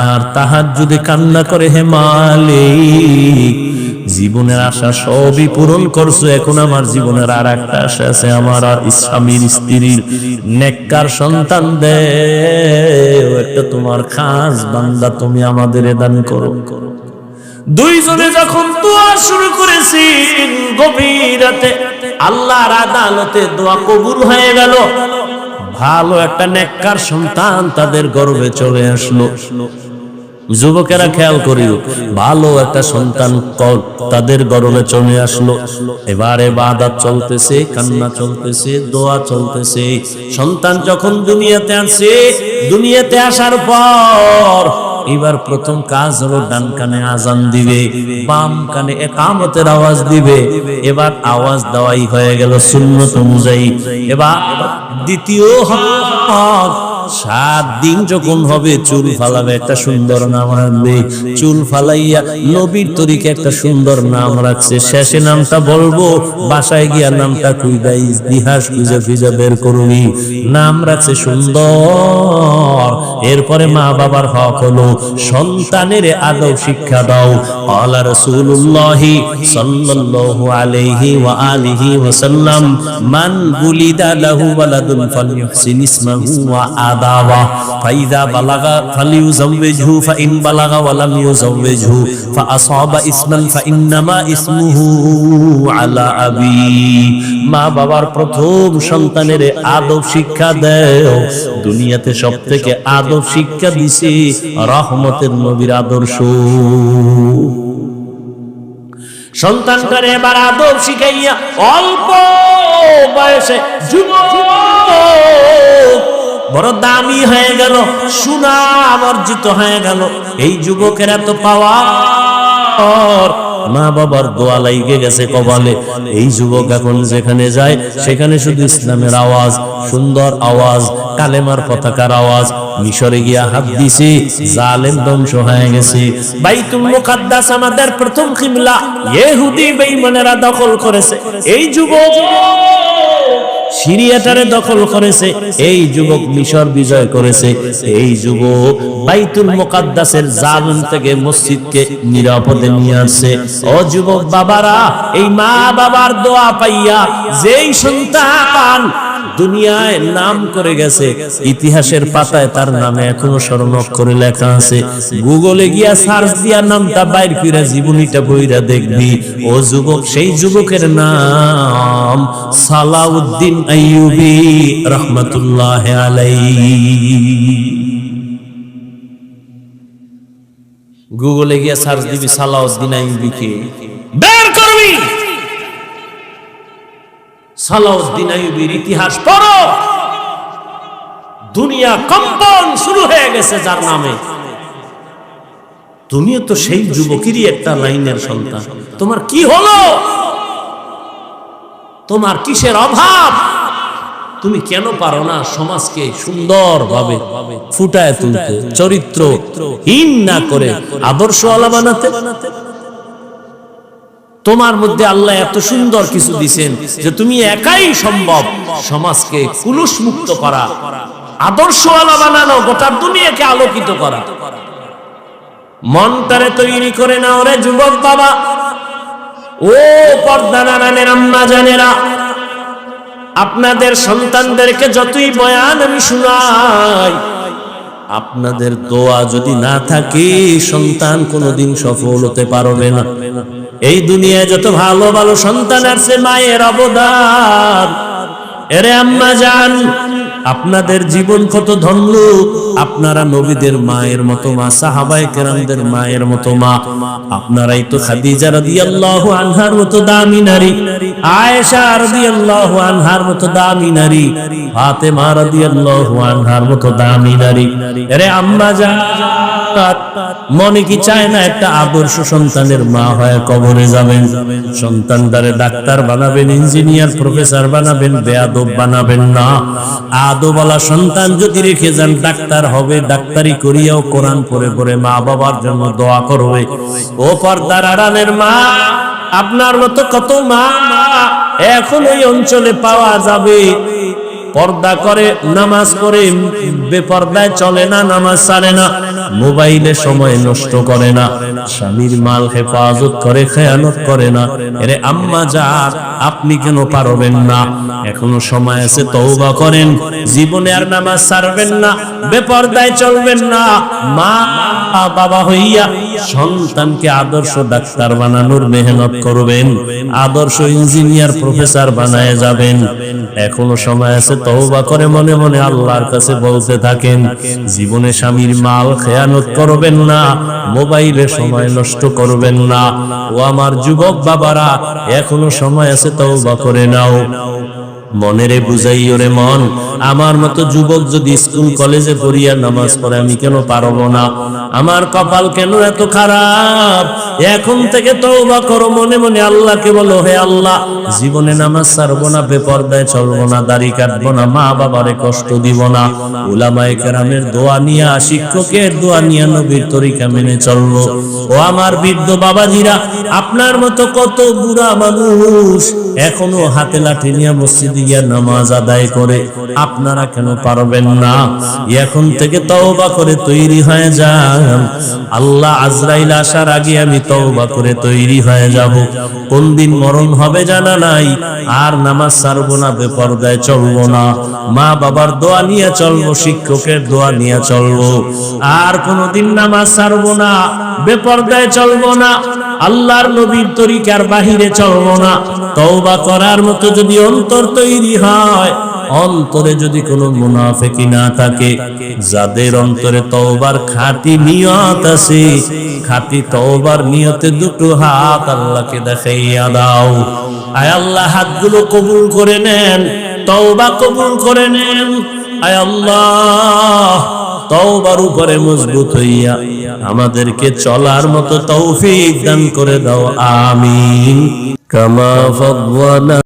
আর তাহাজ্জুদে কান্না করে, হে মালিক, জীবনের আশা সবই পূরণ করছো, এখন আমার জীবনের আর একটা আশা আছে, আমার আর স্বামীর স্ত্রীর নেককার সন্তান দেও, একটা তোমার খাস বান্দা তুমি আমাদের দান করো। দুইজনে যখন দোয়া শুরু করেছি, গভীর রাতে আল্লাহর আদালতে দোয়া কবুল হয়ে গেল। ভালো একটা নেককার সন্তান তাদের গর্ভে চলে আসলো। যুবকেরা খেয়াল করিও, ভালো একটা সন্তান তাদের গর্ভে চলে আসলো। এবারে ইবাদত চলতেছে, কান্না চলতেছে, দোয়া চলতেছে। সন্তান যখন দুনিয়াতে আসে, দুনিয়াতে আসার পর এবার প্রথম কাজ হলো ডান কানে আজান দিবে, বাম কানে ইকামতের আওয়াজ দিবে। এবার আওয়াজ দেওয়াই হয়ে গেল সুন্নত অনুযায়ী। এবার দ্বিতীয় হক, 7 দিন যখন হবে চুল ফালাবে, একটা সুন্দর নাম রাখবে। চুল ফালাইয়া নবীর তরিকে একটা সুন্দর নাম রাখছে, শেষে নামটা বলবো, বাসায় গিয়া নামটা খুঁজাই ইতিহাস খুঁজে বের করবি। নাম রাখছে সুন্দর। এরপরে মা বাবার হক হলো সন্তানের আদব শিক্ষা দাও। আলা রাসূলুল্লাহ সাল্লাল্লাহু আলাইহি ওয়া আলিহি ওয়াসাল্লাম, মান বুলিদা লাহু ওয়ালাদুন ফালইহসিন ইসমাহু ওয়া আদাওয়া, ফাইদা বালাগা ফালিউযাওবিজহু, ফাইন বালাগা ওয়া লাম ইউযাওবিজহু ফাআসাবা ইসমান ফাইন্নামা ইসমুহু আলা আবি। মা বাবার প্রথম সন্তানের আদব শিক্ষা দাও। দুনিয়াতে সবথেকে আদব শিক্ষা দিছে রহমতের নবীর আদর্শ। সন্তানটারে এবার আদব শিখাইয়া অল্প বয়সে যুবক বড় দামি হয়ে গেল, সুনাম অর্জিত হয়ে গেল। এই যুবকের এত পাওয়ার, মা বাবার দোয়া লাইগে গেছে কপালে। এই যুবক এখন যেখানে যায় সেখানে শুধু ইসলামের আওয়াজ, সুন্দর আওয়াজ, কালেমার পতাকার আওয়াজ। মিশরে গিয়া হাত দিছে, জালেম ধ্বংস হয়ে গেছে। বাইতুল মুকাদ্দাস আমাদের প্রথম কিবলা ইহুদি বেঈমানেরা দখল করেছে। এই যুবক সিরিয়াটারে দখল করেছে। এই যুবক মিশর বিজয় করেছে। এই যুবক বাইতুল মুকাদ্দাসের জালিম থেকে মসজিদকে নিরাপদে নিয়ে আসছে। ও যুবক বাবারা, এই মা বাবার দোয়া পাইয়া যেই সন্তান দুনিয়ায় নাম করে গেছে, ইতিহাসের পাতায় তার নামে এখনো স্বর্ণাক্ষরে লেখা আছে। গুগলে গিয়া সার্চ দিয়া নামটা বাইর কইরা জীবনীটা বইরা দেখবি। ও যুবক, সেই যুবকের নাম সালাউদ্দিন আইয়ুবী রাহমাতুল্লাহ আলাইহি। গুগলে গিয়া সার্চ দিবি সালাউদ্দিন আইয়ুবী কে, বের করবি। সালাউদ্দিন আইয়ুবীর ইতিহাস পড়ো, দুনিয়া কম্পন শুরু হয়ে গেছে যার নামে। তুমিও তো সেই যুবকেরই একটা লাইনের সন্তান। তোমার কি হলো? তোমার কিসের অভাব? তুমি কেন পারো না সমাজকে সুন্দরভাবে ফুটায় তুলতে, চরিত্রহীন না করে আদর্শওয়ালা বানাতে? তোমার মধ্যে আল্লাহ এত সুন্দর কিছু দিবেন যে তুমি একাই সম্ভব সমাজকে কুলুষ মুক্ত করা, আদর্শওয়ালা বানানো, গোটা দুনিয়াকে আলোকিত করা। মনটারে তৈরি করে নাও রে যুবক বাবা। ও পর্দা নারায়ণের আম্মা জানেরা, আপনাদের সন্তানদেরকে যতই বয়ান আমি শোনাই, আপনাদের দোয়া যদি না থাকে সন্তান কোনোদিন সফল হতে পারবে না। এই দুনিয়ায় যত ভালো ভালো সন্তান আছে, মায়ের অবদান। এরে আম্মা জান, আপনাদের জীবন কত ধন্য। আপনারা নবীদের মায়ের মতো মা, সাহাবায়ে কেরামদের মায়ের মতো মা। আপনারাই তো খাদিজা রাদিয়াল্লাহু আনহার মতো দামি নারী, আয়েশা রাদিয়াল্লাহু আনহার মতো দামি নারী, ফাতেমা রাদিয়াল্লাহু আনহার মতো দামি নারী। এরে আম্মা জান, মনে কি চায় না একটা আদর্শ সন্তানের মা হয়ে কবরে যাবেন? সন্তানটারে ডাক্তার বানাবেন, ইঞ্জিনিয়ার, প্রফেসর বানাবেন, বেয়াদব বানাবেন না। আদবওয়ালা সন্তান যদি রেখে যান, ডাক্তার হবে, ডাক্তারি করিয়াও কোরআন পড়ে পড়ে মা বাবার জন্য দোয়া করবে। ও পর্দার আড়ালের মা, আপনার মতো কত মা এখন ওই অঞ্চলে পাওয়া যাবে। পর্দা করে, নামাজ পড়ে, বেপর্দায় চলে না, নামাজ ছাড়ে না, মোবাইলে সময় নষ্ট করে না, স্বামীর মাল হেফাজত করে, খেয়ানত করে না। এরে আম্মা জান, আপনি কেন পারবেন না? এখনো সময় আছে, তওবা করেন। জীবনে আর নামাজ ছাড়বেন না, বেপর্দায় চলবেন না। মা বাবা হইয়া সন্তানকে আদর্শ ডাক্তার বানানোর মেহনত করবেন, আদর্শ ইঞ্জিনিয়ার প্রফেসর বানায় যাবেন। এখনো সময় আছে, তওবা করে মনে মনে আল্লাহর কাছে বলতে থাকেন, জীবনে স্বামীর মাল খেয়ানত করবেন না, মোবাইলে সময় নষ্ট করবেন না। ও আমার যুবক বাবারা, এখনো সময় আছে, তওবা করে নাও। মনেরে বুঝাইও রে মন, আমার মতো যুবক যদি স্কুল কলেজে পড়িয়া নামাজ পড়ে, আমি কেন পারবো না? আমার কপাল কেন এত খারাপ? এখন থেকে তওবা করো, মনে মনে আল্লাহকে বলো, হে আল্লাহ, জীবনে নামাজ ছাড়বো না, বেপরদায় চলবো না, দাড়ি কাটবো না, মা বাবারে কষ্ট দিব না, উলামায়ে কেরামের দোয়া নিয়া, শিক্ষকের দোয়া নিয়া, নবীর তরিকা মেনে চলবো। ও আমার বৃদ্ধ বাবাজিরা, আপনার মতো কত বুড়া মানুষ এখনো হাতে লাঠি নিয়ে মসজিদে গিয়ে নামাজ আদায় করে, আপনারা কেন পারবেন না? এখন থেকে তওবা করে তৈরি হয়ে যান। আল্লাহ আজরাইল আসার আগে আমি তওবা করে তৈরি হয়ে যাব। কোন দিন মরণ হবে জানা নাই। আর নামাজ ছাড়বো না, বেপরদায় চলবো না, মা বাবার দোয়া নিয়ে চলবো, শিক্ষকের দোয়া নিয়ে চলবো। আর কোনদিন নামাজ ছাড়বো না, বেপরদায় চলবো না, আল্লাহর নবীর তরিকার বাহিরে চলবো না। তওবা করার মতো যদি অন্তর তৈরি হয়, অন্তরে যদি কোনো মুনাফিকি না থাকে, যাদের অন্তরে তওবার খাঁটি নিয়ত আছে, খাঁটি তওবার নিয়তে দুটো হাত আল্লাহকে দেখাইয়া দাও। আয় আল্লাহ, হাতগুলো কবুল করে নেন, তওবা কবুল করে নেন। আয় আল্লাহ, তওবার উপরে মজবুত হইয়া আমাদেরকে চলার মতো তৌফিক দান করে দাও। আমিন। কামা ফাদওয়ানা